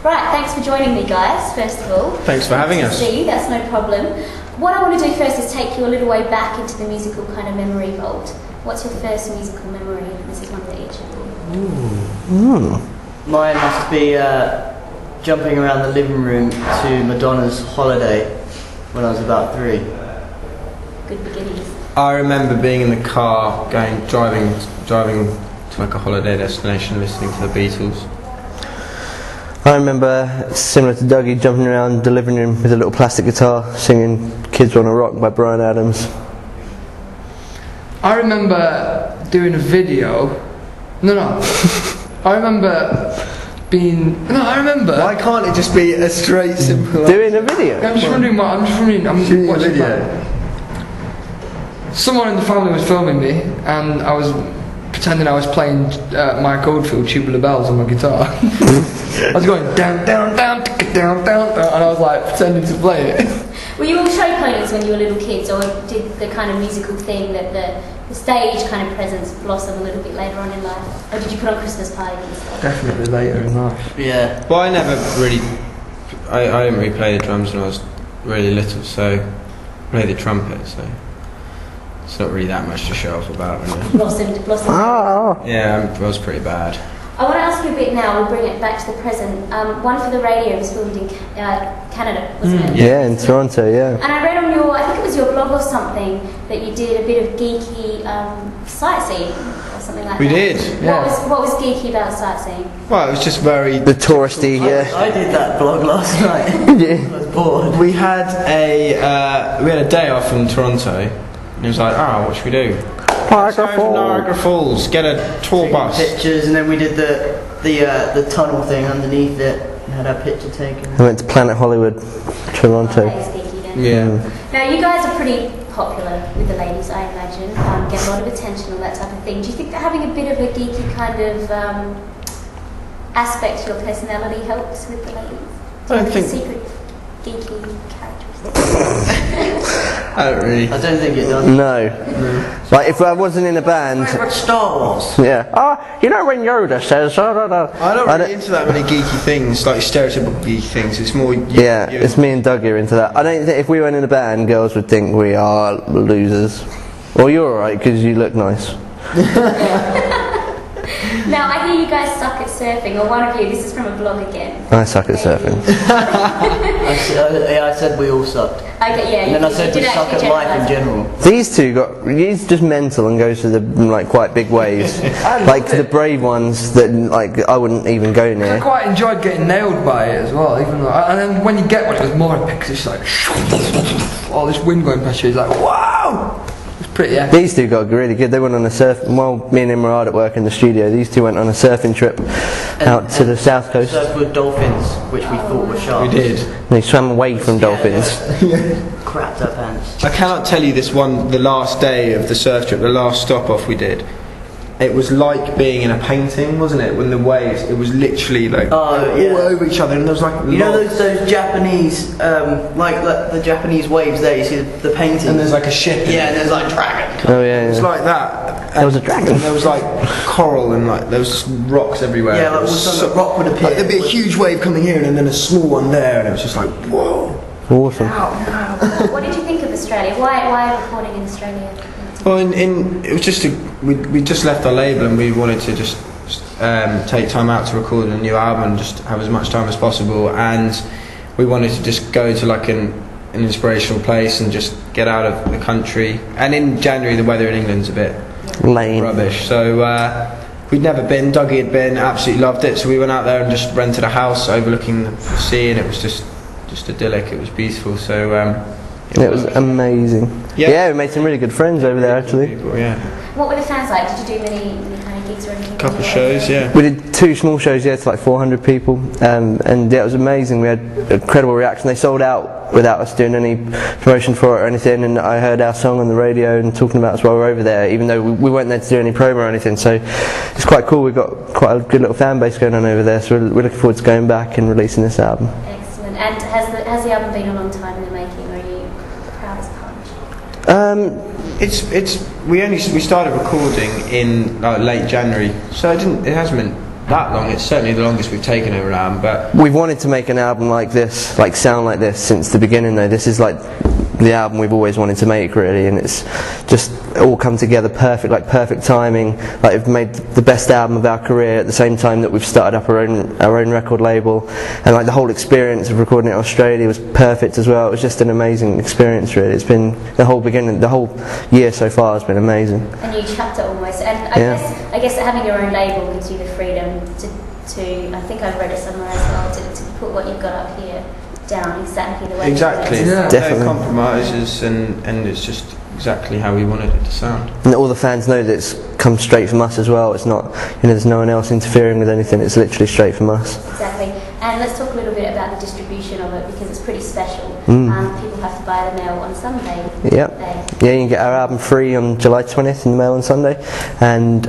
Right, thanks for joining me, guys, first of all. Thanks for having us. See you, that's no problem. What I want to do first is take you a little way back into the musical kind of memory vault. What's your first musical memory? This is one for each of you. Mine must be jumping around the living room to Madonna's Holiday when I was about 3. Good beginnings. I remember being in the car, driving to like a holiday destination, listening to the Beatles. I remember, similar to Dougie, jumping around the living room with a little plastic guitar, singing Kids Wanna Rock by Bryan Adams. I remember doing a video. I remember being. I remember. Why can't it just be a straight, simple... Doing a video? I'm just wondering I'm Shooting a watching video. that. Someone in the family was filming me, and I was pretending I was playing Mike Oldfield Tubular Bells on my guitar. I was going down, down, down, down, down, and I was like pretending to play it. Were you all show ponies when you were little kids, or did the kind of musical thing that the stage kind of presence blossom a little bit later on in life? Or did you put on Christmas parties and stuff? Definitely later in life. Yeah. Well, I never really... I didn't really play the drums when I was really little, so... I played the trumpet, so... It's not really that much to show off about, really. Blossomed. Oh. Yeah, I was pretty bad. I want to ask you a bit now, we'll bring it back to the present. One for the radio was filmed in Canada, wasn't it? Yeah, in Toronto, yeah. And I read on your, I think it was your blog or something, that you did a bit of geeky sightseeing or something like We that. did, yeah. What was geeky about sightseeing? Well, it was just very... The touristy, yeah. I did that blog last night. Yeah. I was bored. We had a day off in Toronto, and it was like, what should we do? Niagara Falls, get a tour bus. Pictures, and then we did the tunnel thing underneath it, and had our picture taken. I went to Planet Hollywood, Toronto. That is geeky then. Yeah. Now you guys are pretty popular with the ladies, I imagine. Get a lot of attention, all that type of thing. Do you think that having a bit of a geeky kind of aspect to your personality helps with the ladies? I don't think... Secret geeky characteristics? I don't really... I don't think it does. No. Like, if I wasn't in a band... Favourite Star Wars? Yeah. You know when Yoda says... I'm not really into that many geeky things, like stereotypical geeky things. It's more... It's me and Doug are into that. I don't think if we went in a band, girls would think we are losers. Well, you're alright, because you look nice. Now, I hear you guys suck at surfing, or one of you, this is from a blog again. I suck at surfing. I said we all sucked. Okay, yeah. And then I said we suck at life in general. These two he's just mental and goes to the quite big waves. Like the brave ones that I wouldn't even go I near. quite enjoyed getting nailed by it as well, even though, and then when you get one, it was more epic because it's like all this wind going past you. It's like wow, it's pretty epic. These two got really good. They went on a surf. Well, me and Imrad at work in the studio. These two went on a surfing trip out to the south coast. Surfed with dolphins, which we thought were sharks. We did. They swam away from dolphins. Crapped our pants. I cannot tell you the last day of the surf trip, the last stop off we did. It was like being in a painting, wasn't it? When the waves, it was literally like all over each other, and there was like know those Japanese, like the Japanese waves there. You see the painting, and there's like a ship. And there's like dragon. Oh yeah. It's like that. There was a dragon. And there was like coral and like there was rocks everywhere. Yeah, like a rock would appear. Like, there'd be a huge wave coming here, and then a small one there, and it was just like whoa. Awesome. What did you think of Australia? Why recording in Australia? Well, it was just we just left our label, and we wanted to just take time out to record a new album and just have as much time as possible, and we wanted to just go to like an inspirational place and just get out of the country. And in January the weather in England's a bit lame, rubbish, so we'd never been. Dougie had been, absolutely loved it, so we went out there and just rented a house overlooking the sea, and it was just idyllic. It was beautiful, so it was amazing. Yeah, we made some really good friends over there actually. People, yeah. What were the fans like? Did you do many kind of gigs or anything? Couple of shows, yeah. We did 2 small shows, to like 400 people, and yeah, it was amazing. We had incredible reaction. They sold out without us doing any promotion for it or anything, and I heard our song on the radio and talking about us while we were over there, even though we weren't there to do any promo or anything, so it's quite cool. We've got quite a good little fan base going on over there, so we're looking forward to going back and releasing this album. Excellent. And has the album been a long time in the making, or are you proud as punch? We started recording in late January, so it hasn't that long. It's certainly the longest we've taken over an album, but We've wanted to make an album like this, like sound like this, since the beginning though. This is like the album we've always wanted to make really, and it's just all come together perfect, like perfect timing. Like we've made the best album of our career at the same time that we've started up our own record label, and like the whole experience of recording it in Australia was perfect as well. It was just an amazing experience really. It's been the whole year so far has been amazing. A new chapter almost, and I guess having your own label gives you the freedom to I think I've read it somewhere as well, to put what you've got up here down exactly the way exactly, it is. no Definitely. compromises, and it's just exactly how we wanted it to sound. And all the fans know that it's come straight from us as well. It's not, there's no one else interfering with anything. It's literally straight from us. Exactly. And let's talk a little bit about the distribution of it, because it's pretty special. People have to buy the mail on Sunday. Yep. Yeah, you can get our album free on July 20th in the mail on Sunday, and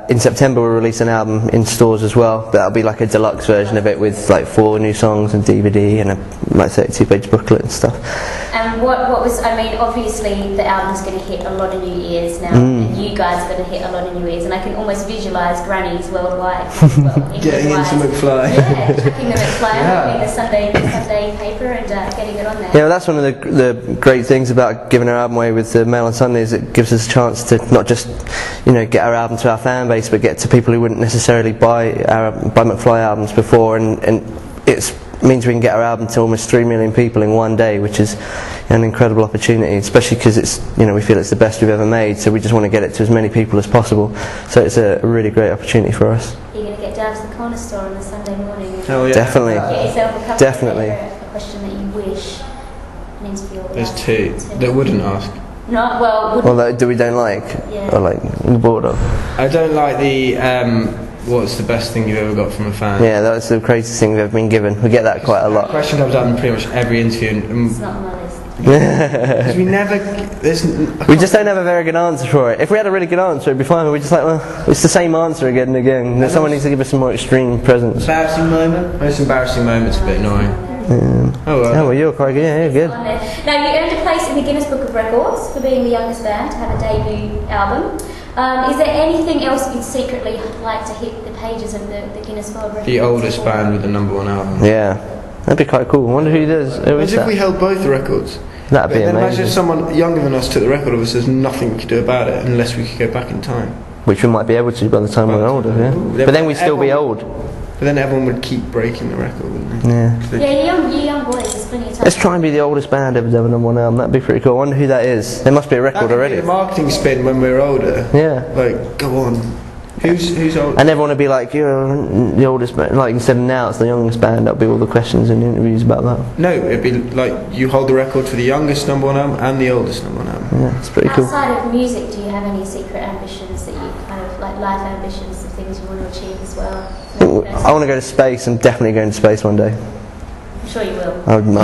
in September we'll release an album in stores as well. But that'll be like a deluxe version of it with like 4 new songs and DVD and a like 32-page booklet and stuff. And what was, I mean, obviously the album's going to hit a lot of new ears now, and you guys are going to hit a lot of new ears, and I can almost visualise grannies worldwide as well. Getting into McFly. Yeah, checking the McFly, reading the Sunday paper and getting it on there. Yeah, well, that's one of the great things about giving our album away with the Mail on Sunday, is it gives us a chance to not just get our album to our fan base, but get to people who wouldn't necessarily buy McFly albums before, and it means we can get our album to almost 3 million people in one day, which is an incredible opportunity, especially because it's we feel it's the best we've ever made, so we just want to get it to as many people as possible. So it's a really great opportunity for us. You're going to get down to the corner store on the Sunday morning and Oh yeah, Definitely. get yourself a cup Definitely. of paper, a question that you wish an interviewer would there's ask 2 you. that wouldn't ask. Not, well, would Well, that we don't like, Yeah. or like we're bored of. I don't like the what's the best thing you've ever got from a fan. Yeah, that's the craziest thing we've ever been given. We get that quite a That lot. question comes up in pretty much every interview, it's not on my list. because we never. We just don't have a very good answer for it. If we had a really good answer, it'd be fine. But we're just like, well, it's the same answer again and again. And someone needs to give us some more extreme presents. Embarrassing moment. Most embarrassing moment's a bit annoying. Oh well. Oh, well, you're quite good. Yeah, you're good. On there. Now, you earned a place in the Guinness Book of Records for being the youngest band to have a debut album. Is there anything else you'd secretly like to hit the pages of the Guinness World Records? The oldest band with the #1 album. Yeah, that'd be quite cool. I wonder who does. Who is Imagine if we that? held both the records. That'd be But then imagine amazing. if someone younger than us took the record of us. There's nothing we could do about it unless we could go back in time. Which we might be able to by the time we're older. Yeah, but then we'd still be old. But then everyone would keep breaking the record, wouldn't they? Yeah. 'Cause they- Yeah, you young boys, there's plenty of time. Let's try and be the oldest band ever to have a #1 album. That'd be pretty cool. I wonder who that is. There must be a That record could be already. a marketing spin when we're older. Yeah. Like, go on. Who's old? And everyone would be like, you're the oldest band. Like instead of now, it's the youngest band. That'll be all the questions and interviews about that. No, it'd be like you hold the record for the youngest #1 album and the oldest #1 album. Yeah, it's pretty cool. Outside of music, do you have any secret ambitions that you kind of like life ambitions, the things you want to achieve as well? I want to go to space. I'm definitely going to space one day. I'm sure you will.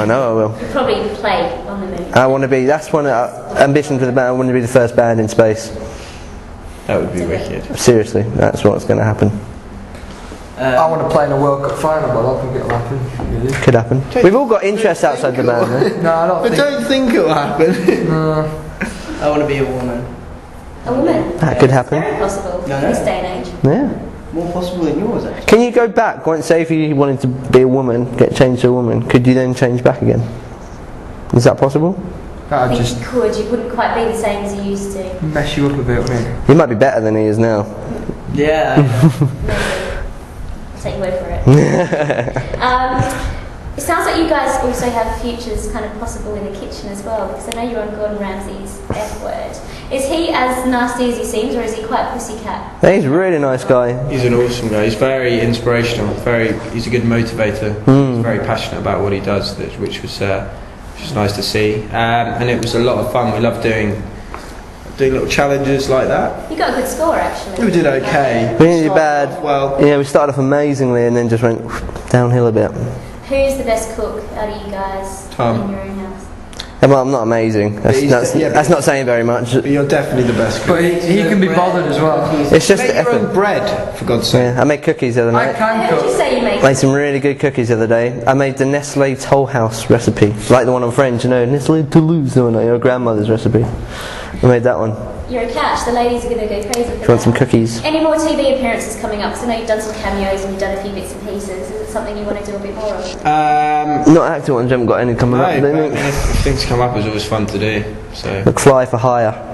I know I will. You'll probably play on the moon. I want to be. That's one ambition for the band. I want to be the first band in space. That would be wicked. Seriously, that's what's going to happen. I want to play in a World Cup final, but I don't think it'll happen. Really. Could happen. We've all got interests outside the band. Though. No, I don't But think. don't think it'll happen. I want to be a woman. A woman. That could happen. Very possible No, in no. this day and age. Yeah. More possible than yours, actually. Can you go back? Say if you wanted to be a woman, get changed to a woman, could you then change back again? Is that possible? I That'd think just you could. You wouldn't quite be the same as you used to. mess you up a bit, wouldn't it? He might be better than he is now. Yeah. I know. Maybe. I'll take your word for it. It sounds like you guys also have futures kind of possible in the kitchen as well, because I know you're on Gordon Ramsay's F word. Is he as nasty as he seems, or is he quite pussycat? He's a really nice guy. He's an awesome guy. He's very inspirational. He's a good motivator. He's very passionate about what he does, which was nice to see. And it was a lot of fun. We love doing little challenges like that. You got a good score actually. We did okay. We didn't do bad. Well, Yeah, we started off amazingly and then just went downhill a bit. Who's the best cook out of you guys Tom. in your own house? Well, I'm not amazing. That's not saying very much. but you're definitely the best cook. But he can be bothered as well. It's just Make the your own effort. bread, for God's sake. Yeah, I made cookies the other I night. can Who would you cook. say you make? Made some really good cookies the other day. I made the Nestle Toll House recipe, like the one on French, Nestle Toulouse, your grandmother's recipe. I made that one. you're a catch. The ladies are going to go crazy for Do you want some cookies? Any more TV appearances coming up? Because I know you've done some cameos and you've done a few bits and pieces. Is it something you want to do a bit more of? Not acting ones, you haven't got any coming up, do you think? Things come up is always fun to do. So McFly for hire.